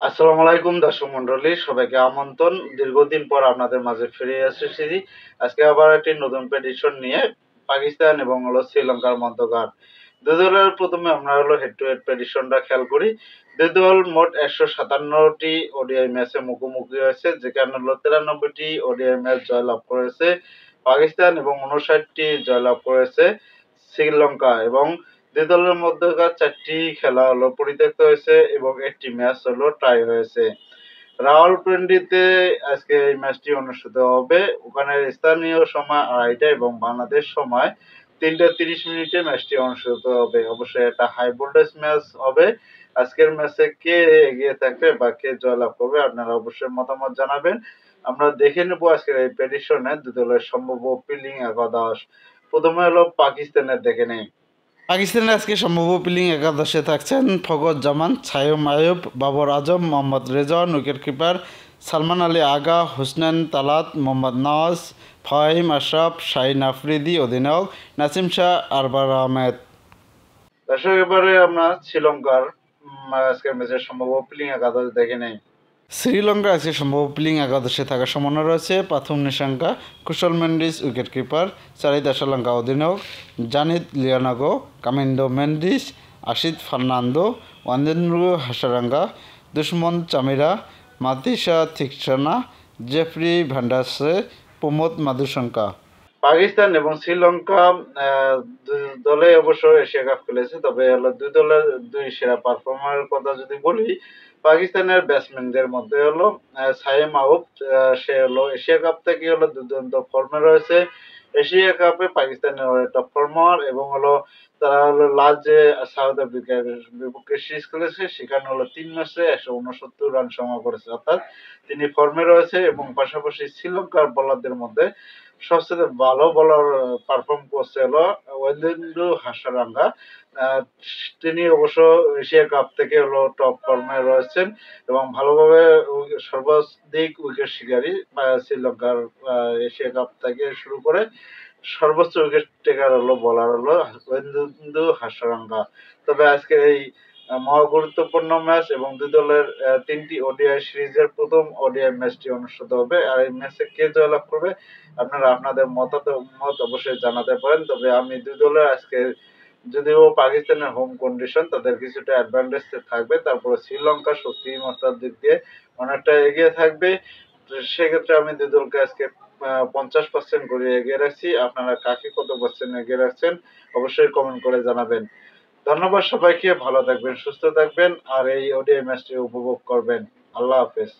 আসসালামু আলাইকুম দর্শক মন্ডলী, সবাইকে আমন্ত্রণ। দীর্ঘদিন পর আপনাদের মাঝে ফিরে এসেছি। আজকে আবার একটি নতুন প্রেডিকশন নিয়ে পাকিস্তান এবং শ্রীলঙ্কার মধ্যকার দুই দলের প্রথমে আমরা হেড টু হেড প্রেডিকশনটা খেয়াল করি। দুই দল মোট ১৫৭টি ওডিআই ম্যাচে মুখোমুখি হয়েছে, যেখানে ৯৩টি ওডিআই ম্যাচ জয়লাভ করেছে পাকিস্তান এবং ৫৯টি জয়লাভ করেছে শ্রীলঙ্কা। এবং দুই দলের মধ্যকার ৪টি খেলা পরিত্যক্ত হয়েছে এবং একটি ম্যাচ টাই হয়েছে। রাওয়ালপিন্ডিতে আজকে এই ম্যাচটি অনুষ্ঠিত হবে। ওখানে স্থানীয় সময় ২:৩০ এবং বাংলাদেশ সময় ৩টা ৩০ ম্যাচটি অনুষ্ঠিত হবে। অবশ্যই একটা হাই ভোল্টেজ ম্যাচ হবে। আজকের ম্যাচে কে এগিয়ে থাকবে বা কে জয়লাভ করবে আপনারা অবশ্যই মতামত জানাবেন। আমরা দেখে নেব আজকের এই প্রেডিকশনে দুই দলের সম্ভাব্য ওপেনিং একাদশ। প্রথমে পাকিস্তানের দেখে নেই। পাকিস্তানের আজকে সম্ভাব্য ওপেনিং একাদশে থাকছেন ফখর জামান, সাইম আইয়ুব, বাবর আজম, মোহাম্মদ রেজওয়ান, উইকেট কিপার সালমান আলী আগা, হুসনেন তালাত, মোহাম্মদ নওয়াজ, ফাহিম আশরাফ, শাহিন আফ্রিদি, অধিনায়ক নাসিম শাহ, আরবার আহমেদ। দর্শক, এবারে আমরা শ্রীলঙ্কার আজকের ম্যাচের সম্ভাব্য ওপেনিং একাদশ দেখে নেই। শ্রীলঙ্কার আজকে সম্ভাব্য ওপেনিং একাদশে থাকার সম্ভাবনা রয়েছে প্রথম নিশাঙ্কা, কুশল মেন্ডিস উইকেট কিপার, চারিদা শ্রীলঙ্কা অধিনায়ক, জানিত লিয়ানাগো, কামিন্ডো মেন্ডিস, আশিত ফার্নান্দো, ওয়ান্দেন্দ্রু হাসারাঙ্গা, দুষ্মন চামিরা, মাতিসা থিকসানা, জেফ্রি ভ্যান্ডাসে, প্রমোদ মাধুশঙ্কা। পাকিস্তান এবং শ্রীলঙ্কা দুই দলে অবশ্য এশিয়া কাপ খেলেছে, তবে দুই দলের দুই সেরা পারফর্মারের কথা যদি বলি, পাকিস্তানের ব্যাটসম্যানদের মধ্যে সাইম আউব। সে এশিয়া কাপ থেকে দুর্দান্ত ফর্মে রয়েছে। এশিয়া কাপে পাকিস্তানের টপ ফর্মার এবং তারা লাস্ট যে সাউথ আফ্রিকার বিপক্ষে সিরিজ খেলেছে সেখানে ৩ ম্যাচে ১৬৯ রান সংগ্রহ করেছে, অর্থাৎ তিনি ফর্মে রয়েছে। এবং পাশাপাশি শ্রীলঙ্কার বোলারদের মধ্যে সবচেয়ে ভালো বোলার পারফর্ম করছে ওয়েন্দেন্দু হাসারাঙ্গা। আহ, তিনি অবশ্য এশিয়া কাপ থেকে টপ ফর্মে রয়েছেন এবং ভালোভাবে সর্বাধিক উইকেট শিকারী শ্রীলঙ্কার এশিয়া কাপ থেকে শুরু করে সর্বোচ্চ উইকেট টেকার বোলার ওয়েন্দেন্দু হাসারাঙ্গা। তবে আজকে এই মহা গুরুত্বপূর্ণ ম্যাচ এবং দুই দলের ৩টি ওডিআই সিরিজের প্রথম ওডিআই ম্যাচটি অনুষ্ঠিত হবে। আর এই ম্যাচে কে জয়লাভ করবে আপনারা আপনাদের মত অবশ্যই জানাতে পারেন। তবে আমি দুই দলের আজকে, যদিও পাকিস্তানের হোম কন্ডিশন তাদের কিছুটা অ্যাডভান্টেজ থাকবে, তারপরে শ্রীলঙ্কা শক্তিমত্তার দিক দিয়ে অনেকটা এগিয়ে থাকবে। তো সেক্ষেত্রে আমি দুই দলকে আজকে ৫০% করে এগিয়ে রাখছি। আপনারা কাকে কত পার্সেন্ট এগিয়ে রাখছেন অবশ্যই কমেন্ট করে জানাবেন। ধন্যবাদ সবাইকে। ভালো থাকবেন, সুস্থ থাকবেন আর এই ওডিআই ম্যাচটি উপভোগ করবেন। আল্লাহ হাফেজ।